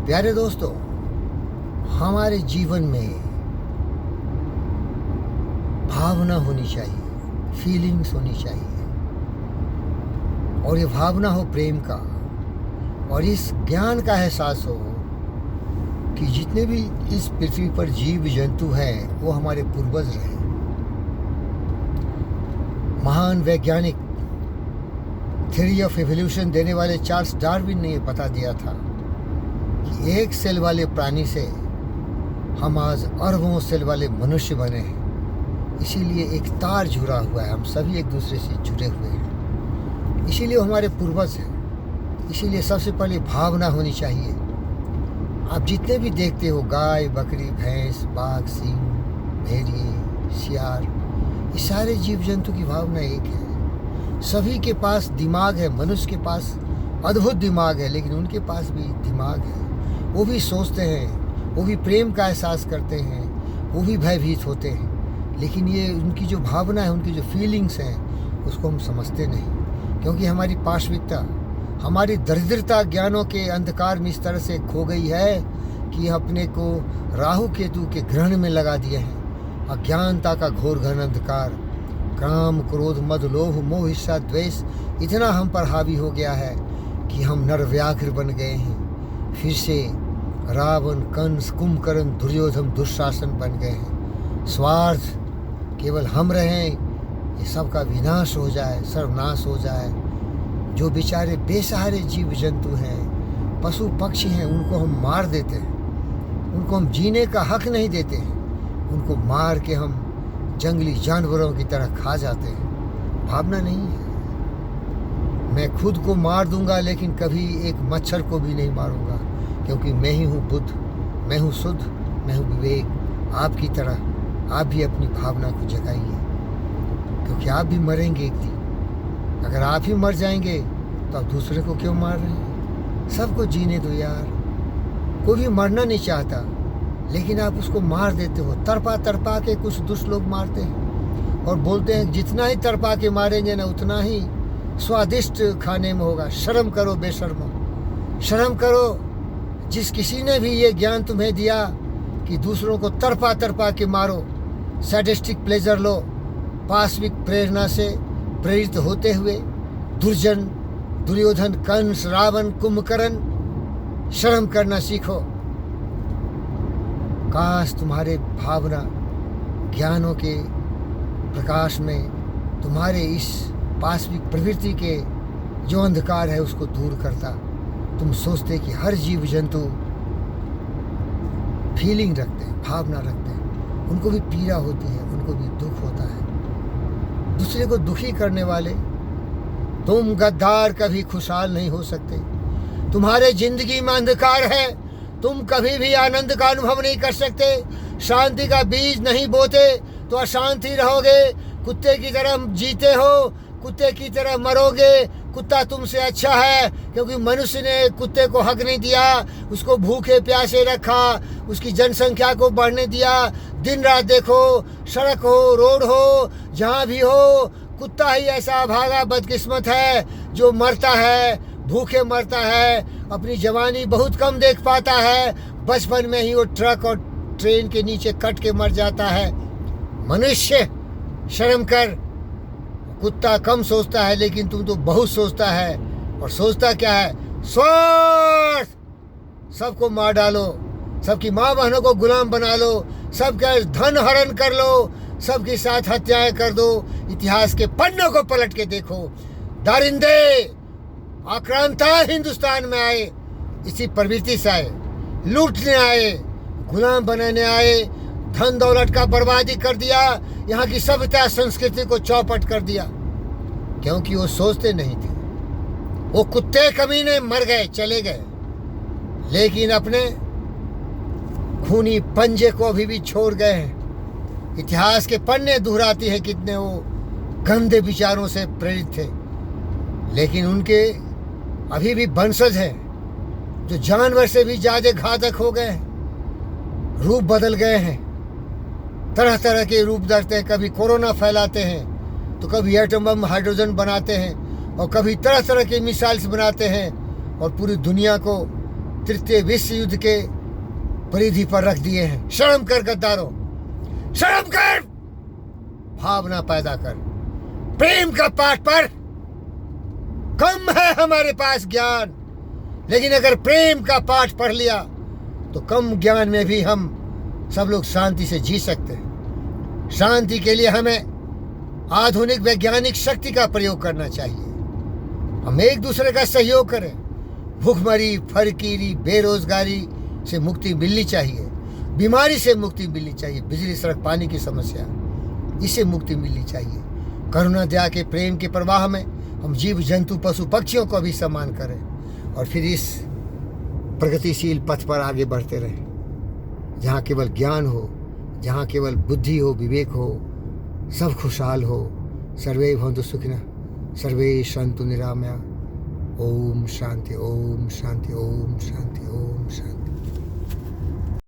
प्यारे दोस्तों, हमारे जीवन में भावना होनी चाहिए, फीलिंग्स होनी चाहिए, और ये भावना हो प्रेम का, और इस ज्ञान का एहसास हो कि जितने भी इस पृथ्वी पर जीव जंतु हैं वो हमारे पूर्वज रहे। महान वैज्ञानिक थ्योरी ऑफ एवोल्यूशन देने वाले चार्ल्स डार्विन ने ये बता दिया था कि एक सेल वाले प्राणी से हम आज अरबों सेल वाले मनुष्य बने हैं। इसीलिए एक तार जुड़ा हुआ है, हम सभी एक दूसरे से जुड़े हुए हैं, इसीलिए हमारे पूर्वज हैं। इसीलिए सबसे पहले भावना होनी चाहिए। आप जितने भी देखते हो, गाय, बकरी, भैंस, बाघ, सिंह, भेड़िए, सियार, ये सारे जीव जंतु की भावना एक है। सभी के पास दिमाग है। मनुष्य के पास अद्भुत दिमाग है, लेकिन उनके पास भी दिमाग है। वो भी सोचते हैं, वो भी प्रेम का एहसास करते हैं, वो भी भयभीत होते हैं, लेकिन ये उनकी जो भावना है, उनकी जो फीलिंग्स हैं, उसको हम समझते नहीं, क्योंकि हमारी पाशविकता, हमारी दरिद्रता ज्ञानों के अंधकार में इस तरह से खो गई है कि अपने को राहु केतु के ग्रहण में लगा दिए हैं। अज्ञानता का घोर घन अंधकार, काम, क्रोध, मद, लोभ, मोह, ईर्ष्या, द्वेष इतना हम पर हावी हो गया है कि हम नरव्याघ्र बन गए हैं। फिर से रावण, कंस, कुंभकर्ण, दुर्योधन, दुशासन बन गए हैं। स्वार्थ केवल हम रहें, ये सब का विनाश हो जाए, सर्वनाश हो जाए। जो बेचारे बेसहारे जीव जंतु हैं, पशु पक्षी हैं, उनको हम मार देते हैं, उनको हम जीने का हक नहीं देते हैं, उनको मार के हम जंगली जानवरों की तरह खा जाते हैं। भावना नहीं है। मैं खुद को मार दूंगा, लेकिन कभी एक मच्छर को भी नहीं मारूंगा, क्योंकि मैं ही हूँ बुद्ध, मैं हूँ शुद्ध, मैं हूँ विवेक। आपकी तरह आप भी अपनी भावना को जगाइए, क्योंकि आप भी मरेंगे एक दिन। अगर आप ही मर जाएंगे तो आप दूसरे को क्यों मार रहे हैं? सबको जीने दो यार। कोई भी मरना नहीं चाहता, लेकिन आप उसको मार देते हो। तड़पा तड़पा के कुछ दुष्ट लोग मारते हैं और बोलते हैं जितना ही तड़पा के मारेंगे ना, उतना ही स्वादिष्ट खाने में होगा। शर्म करो बेशर्मो, शर्म करो। जिस किसी ने भी ये ज्ञान तुम्हें दिया कि दूसरों को तड़पा तड़पा के मारो, सैडिस्टिक प्लेजर लो, पाशविक प्रेरणा से प्रेरित होते हुए दुर्जन, दुर्योधन, कंस, रावण, कुंभकर्ण, शर्म करना सीखो। काश तुम्हारे भावना ज्ञानों के प्रकाश में तुम्हारे इस पाशविक प्रवृत्ति के जो अंधकार है उसको दूर करता। तुम सोचते कि हर जीव जंतु फीलिंग रखते हैं, भावना रखते हैं, उनको भी पीड़ा होती है, उनको भी दुख होता है। दूसरे को दुखी करने वाले तुम गद्दार कभी खुशहाल नहीं हो सकते। तुम्हारे जिंदगी में अंधकार है, तुम कभी भी आनंद का अनुभव नहीं कर सकते। शांति का बीज नहीं बोते तो अशांति रहोगे। कुत्ते की तरह जीते हो, कुत्ते की तरह मरोगे। कुत्ता तुमसे अच्छा है, क्योंकि मनुष्य ने कुत्ते को हक नहीं दिया, उसको भूखे प्यासे रखा, उसकी जनसंख्या को बढ़ने दिया। दिन रात देखो, सड़क हो, रोड हो, जहाँ भी हो, कुत्ता ही ऐसा भागा बदकिस्मत है जो मरता है, भूखे मरता है, अपनी जवानी बहुत कम देख पाता है। बचपन में ही वो ट्रक और ट्रेन के नीचे कट के मर जाता है। मनुष्य शर्म कर। कुत्ता कम सोचता है, लेकिन तुम तो बहुत सोचता है। और सोचता क्या है? स्वार्थ। सबको मार डालो, सबकी माँ बहनों को गुलाम बना लो, सबका धन हरण कर लो, सबके साथ हत्याएं कर दो। इतिहास के पन्नों को पलट के देखो। दरिंदे आक्रांता हिंदुस्तान में आए, इसी प्रवृत्ति से आए, लूटने आए, गुलाम बनाने आए, धन दौलत का बर्बादी कर दिया, यहाँ की सभ्यता संस्कृति को चौपट कर दिया, क्योंकि वो सोचते नहीं थे। वो कुत्ते कमीने मर गए, चले गए, लेकिन अपने खूनी पंजे को अभी भी छोड़ गए हैं। इतिहास के पन्ने दोहराती है कितने वो गंदे विचारों से प्रेरित थे, लेकिन उनके अभी भी वंशज हैं जो जानवर से भी ज्यादा घातक हो गए हैं। रूप बदल गए हैं, तरह तरह के रूप धरते हैं। कभी कोरोना फैलाते हैं, तो कभी एटम बम, हाइड्रोजन बनाते हैं, और कभी तरह तरह के मिसाइल्स बनाते हैं और पूरी दुनिया को तृतीय विश्व युद्ध के परिधि पर रख दिए हैं। शर्म कर गद्दारों, शर्म कर, भावना पैदा कर। प्रेम का पाठ पर कम है हमारे पास ज्ञान, लेकिन अगर प्रेम का पाठ पढ़ लिया तो कम ज्ञान में भी हम सब लोग शांति से जी सकते हैं। शांति के लिए हमें आधुनिक वैज्ञानिक शक्ति का प्रयोग करना चाहिए। हम एक दूसरे का सहयोग करें। भूखमरी, फकीरी, बेरोजगारी से मुक्ति मिलनी चाहिए, बीमारी से मुक्ति मिलनी चाहिए, बिजली, सड़क, पानी की समस्या, इससे मुक्ति मिलनी चाहिए। करुणा, दया के प्रेम के प्रवाह में हम जीव जंतु, पशु, पक्षियों को भी सम्मान करें और फिर इस प्रगतिशील पथ पर आगे बढ़ते रहें, जहाँ केवल ज्ञान हो, जहाँ केवल बुद्धि हो, विवेक हो, सब खुशहाल हो। सर्वे भवन्तु सुखिनः, सर्वे सन्तु निरामया। ओम शांति, ओम शांति, ओम शांति।